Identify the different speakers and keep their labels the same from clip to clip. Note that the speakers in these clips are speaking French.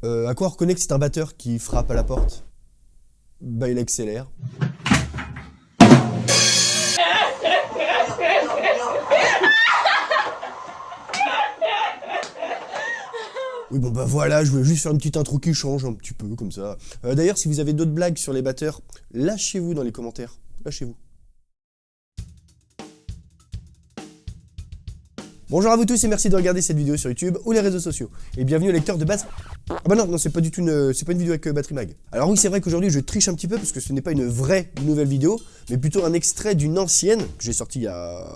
Speaker 1: À quoi on reconnaît que c'est un batteur qui frappe à la porte? Bah il accélère. Oui bon bah voilà, je voulais juste faire une petite intro qui change un petit peu comme ça. D'ailleurs si vous avez d'autres blagues sur les batteurs, lâchez-vous dans les commentaires. Lâchez-vous. Bonjour à vous tous et merci de regarder cette vidéo sur YouTube ou les réseaux sociaux. Et bienvenue au lecteur de base. Ah bah non, c'est pas du tout c'est pas une vidéo avec Battery Mag. Alors oui, c'est vrai qu'aujourd'hui je triche un petit peu parce que ce n'est pas une vraie nouvelle vidéo, mais plutôt un extrait d'une ancienne que j'ai sortie il y a...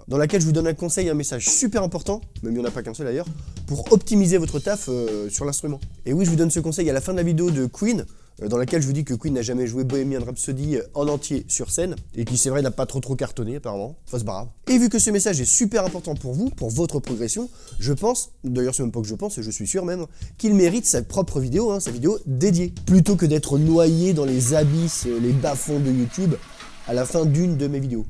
Speaker 1: dans laquelle je vous donne un conseil, un message super important, même il n'y en a pas qu'un seul d'ailleurs, pour optimiser votre taf sur l'instrument. Et oui, je vous donne ce conseil à la fin de la vidéo de Queen, dans laquelle je vous dis que Queen n'a jamais joué Bohemian Rhapsody en entier sur scène, et qui c'est vrai n'a pas trop cartonné apparemment, enfin c'est pas grave. Et vu que ce message est super important pour vous, pour votre progression, je pense, d'ailleurs c'est même pas que je pense, je suis sûr même, qu'il mérite sa propre vidéo, sa vidéo dédiée, plutôt que d'être noyé dans les abysses, les bas-fonds de YouTube, à la fin d'une de mes vidéos,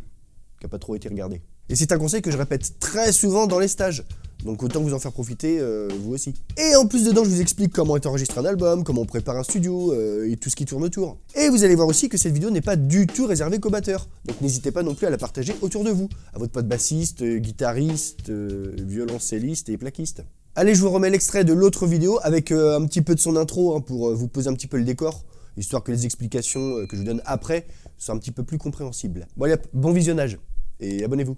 Speaker 1: qui n'a pas trop été regardée. Et c'est un conseil que je répète très souvent dans les stages. Donc autant vous en faire profiter, vous aussi. Et en plus dedans, je vous explique comment est enregistré un album, comment on prépare un studio, et tout ce qui tourne autour. Et vous allez voir aussi que cette vidéo n'est pas du tout réservée qu'aux batteurs. Donc n'hésitez pas non plus à la partager autour de vous, à votre pote bassiste, guitariste, violoncelliste et plaquiste. Allez, je vous remets l'extrait de l'autre vidéo avec un petit peu de son intro pour vous poser un petit peu le décor, histoire que les explications que je vous donne après soient un petit peu plus compréhensibles. Bon allez hop, bon visionnage, et abonnez-vous.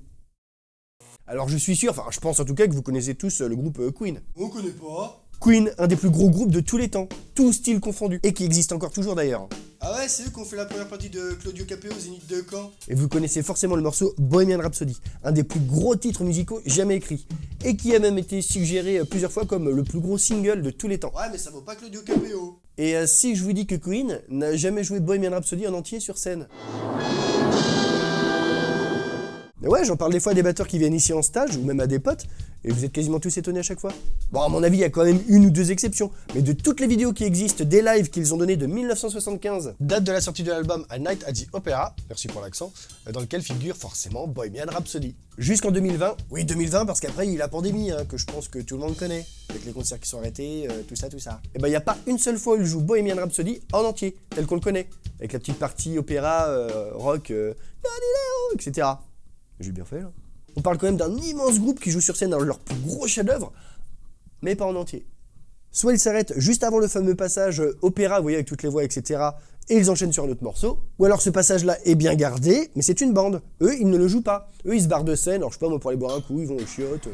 Speaker 1: Alors je suis sûr, enfin je pense en tout cas que vous connaissez tous le groupe Queen.
Speaker 2: On connaît pas.
Speaker 1: Queen, un des plus gros groupes de tous les temps, tous styles confondus, et qui existe encore toujours d'ailleurs.
Speaker 2: Ah ouais, c'est eux qui ont fait la première partie de Claudio Capéo au Zénith de Caen.
Speaker 1: Et vous connaissez forcément le morceau Bohemian Rhapsody, un des plus gros titres musicaux jamais écrits, et qui a même été suggéré plusieurs fois comme le plus gros single de tous les temps.
Speaker 2: Ouais, mais ça vaut pas Claudio Capéo.
Speaker 1: Et si je vous dis que Queen n'a jamais joué Bohemian Rhapsody en entier sur scène? Mais ouais, j'en parle des fois à des batteurs qui viennent ici en stage, ou même à des potes, et vous êtes quasiment tous étonnés à chaque fois. Bon, à mon avis, il y a quand même une ou deux exceptions, mais de toutes les vidéos qui existent, des lives qu'ils ont donnés de 1975, date de la sortie de l'album A Night at the Opera, merci pour l'accent, dans lequel figure forcément Bohemian Rhapsody. Jusqu'en 2020, oui 2020 parce qu'après il y a eu la pandémie, que je pense que tout le monde connaît, avec les concerts qui sont arrêtés, tout ça. Et ben il n'y a pas une seule fois où ils jouent Bohemian Rhapsody en entier, tel qu'on le connaît, avec la petite partie opéra, rock, etc. J'ai bien fait là. On parle quand même d'un immense groupe qui joue sur scène dans leur plus gros chef-d'œuvre, mais pas en entier. Soit ils s'arrêtent juste avant le fameux passage opéra, vous voyez, avec toutes les voix, etc., et ils enchaînent sur un autre morceau, ou alors ce passage-là est bien gardé, mais c'est une bande. Eux, ils ne le jouent pas. Eux, ils se barrent de scène, alors je sais pas, moi, pour aller boire un coup, ils vont aux chiottes.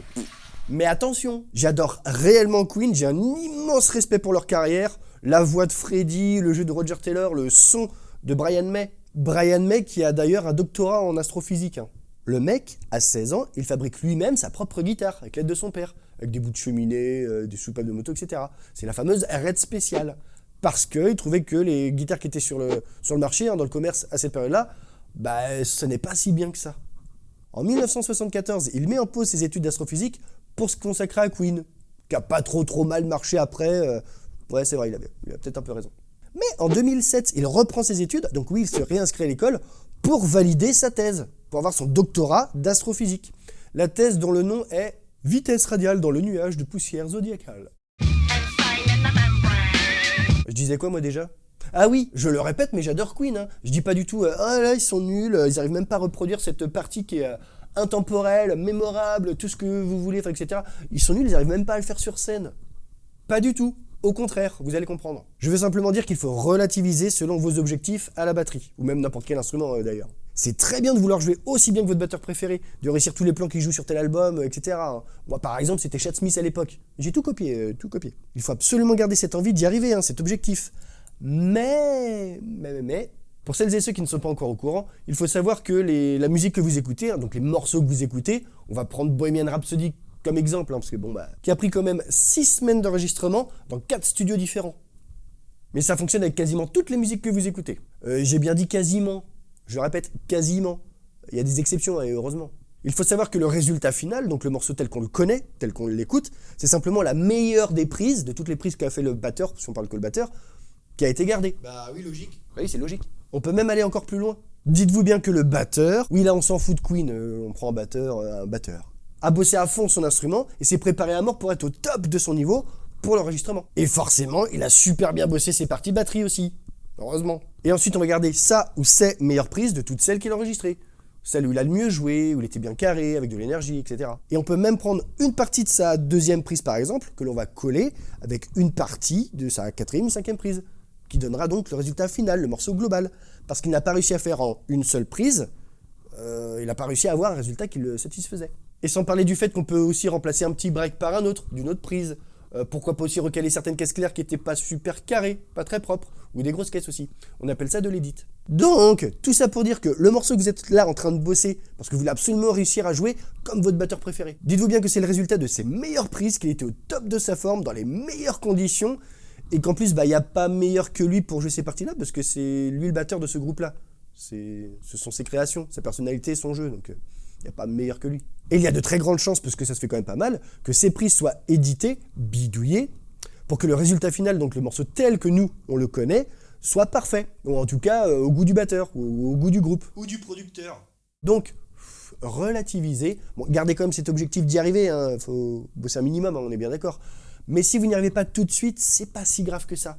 Speaker 1: Mais attention, j'adore réellement Queen, j'ai un immense respect pour leur carrière, la voix de Freddie, le jeu de Roger Taylor, le son de Brian May. Brian May qui a d'ailleurs un doctorat en astrophysique. Le mec, à 16 ans, il fabrique lui-même sa propre guitare, avec l'aide de son père, avec des bouts de cheminée, des soupapes de moto, etc. C'est la fameuse Red Special. Parce qu'il trouvait que les guitares qui étaient sur le marché, dans le commerce à cette période-là, bah, ce n'est pas si bien que ça. En 1974, il met en pause ses études d'astrophysique pour se consacrer à Queen, qui a pas trop mal marché après. Ouais, c'est vrai, il a peut-être un peu raison. Mais en 2007, il reprend ses études, donc oui, il se réinscrit à l'école, pour valider sa thèse, pour avoir son doctorat d'astrophysique. La thèse dont le nom est « Vitesse radiale dans le nuage de poussière zodiacale ». Je disais quoi moi déjà? Ah oui, je le répète, mais j'adore Queen. Je dis pas du tout « Ah là, ils sont nuls, ils arrivent même pas à reproduire cette partie qui est intemporelle, mémorable, tout ce que vous voulez, etc. » Ils sont nuls, ils arrivent même pas à le faire sur scène. Pas du tout. Au contraire, vous allez comprendre. Je veux simplement dire qu'il faut relativiser selon vos objectifs à la batterie, ou même n'importe quel instrument d'ailleurs. C'est très bien de vouloir jouer aussi bien que votre batteur préféré, de réussir tous les plans qu'il joue sur tel album, etc. Moi par exemple c'était Chad Smith à l'époque. J'ai tout copié. Il faut absolument garder cette envie d'y arriver, cet objectif. Mais, pour celles et ceux qui ne sont pas encore au courant, il faut savoir que la musique que vous écoutez, donc les morceaux que vous écoutez, on va prendre Bohemian Rhapsody comme exemple, parce que qui a pris quand même 6 semaines d'enregistrement dans 4 studios différents. Mais ça fonctionne avec quasiment toutes les musiques que vous écoutez. J'ai bien dit quasiment. Je répète, quasiment. Il y a des exceptions, et heureusement. Il faut savoir que le résultat final, donc le morceau tel qu'on le connaît, tel qu'on l'écoute, c'est simplement la meilleure des prises, de toutes les prises qu'a fait le batteur, si on parle que le batteur, qui a été gardée.
Speaker 2: Bah oui, logique.
Speaker 1: Oui, c'est logique. On peut même aller encore plus loin. Dites-vous bien que le batteur, oui là on s'en fout de Queen, on prend un batteur, a bossé à fond son instrument et s'est préparé à mort pour être au top de son niveau pour l'enregistrement. Et forcément, il a super bien bossé ses parties batterie aussi. Heureusement. Et ensuite, on va garder sa ou ses meilleures prises de toutes celles qu'il a enregistrées. Celle où il a le mieux joué, où il était bien carré, avec de l'énergie, etc. Et on peut même prendre une partie de sa deuxième prise, par exemple, que l'on va coller avec une partie de sa quatrième ou cinquième prise, qui donnera donc le résultat final, le morceau global. Parce qu'il n'a pas réussi à faire en une seule prise, il n'a pas réussi à avoir un résultat qui le satisfaisait. Et sans parler du fait qu'on peut aussi remplacer un petit break par un autre, d'une autre prise. Pourquoi pas aussi recaler certaines caisses claires qui n'étaient pas super carrées, pas très propres, ou des grosses caisses aussi. On appelle ça de l'édit. Donc, tout ça pour dire que le morceau que vous êtes là en train de bosser, parce que vous voulez absolument réussir à jouer comme votre batteur préféré. Dites-vous bien que c'est le résultat de ses meilleures prises, qu'il était au top de sa forme, dans les meilleures conditions, et qu'en plus, il n'y a pas meilleur que lui pour jouer ces parties-là, parce que c'est lui le batteur de ce groupe-là. Ce sont ses créations, sa personnalité, son jeu, donc il n'y a pas meilleur que lui. Et il y a de très grandes chances, parce que ça se fait quand même pas mal, que ces prises soient éditées, bidouillées, pour que le résultat final, donc le morceau tel que nous, on le connaît, soit parfait. Ou en tout cas, au goût du batteur, ou au goût du groupe.
Speaker 2: Ou du producteur.
Speaker 1: Donc, relativiser. Bon, gardez quand même cet objectif d'y arriver, hein. Faut bosser un minimum, hein, on est bien d'accord. Mais si vous n'y arrivez pas tout de suite, c'est pas si grave que ça.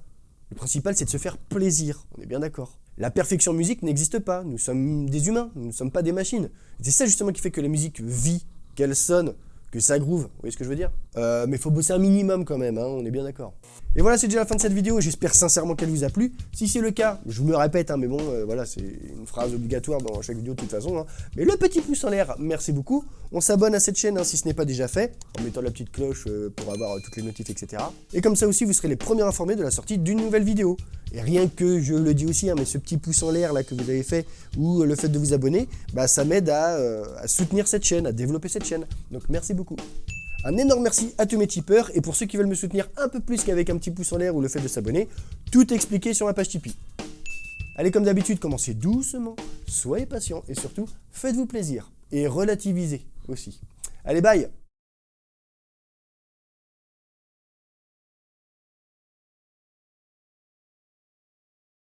Speaker 1: Le principal, c'est de se faire plaisir, on est bien d'accord. La perfection musique n'existe pas, nous sommes des humains, nous ne sommes pas des machines. C'est ça justement qui fait que la musique vit, qu'elle sonne, que ça groove, vous voyez ce que je veux dire? Mais il faut bosser un minimum quand même, hein, on est bien d'accord. Et voilà, c'est déjà la fin de cette vidéo, j'espère sincèrement qu'elle vous a plu. Si c'est le cas, je me répète, hein, mais bon, voilà, c'est une phrase obligatoire dans chaque vidéo de toute façon. Hein. Mais le petit pouce en l'air, merci beaucoup. On s'abonne à cette chaîne hein, si ce n'est pas déjà fait, en mettant la petite cloche pour avoir toutes les notifs, etc. Et comme ça aussi, vous serez les premiers informés de la sortie d'une nouvelle vidéo. Et rien que, je le dis aussi, hein, mais ce petit pouce en l'air là que vous avez fait, ou le fait de vous abonner, bah, ça m'aide à soutenir cette chaîne, à développer cette chaîne. Donc merci beaucoup. Un énorme merci à tous mes tipeurs, et pour ceux qui veulent me soutenir un peu plus qu'avec un petit pouce en l'air ou le fait de s'abonner, tout est expliqué sur ma page Tipeee. Allez, comme d'habitude, commencez doucement, soyez patient, et surtout, faites-vous plaisir, et relativisez aussi. Allez, bye!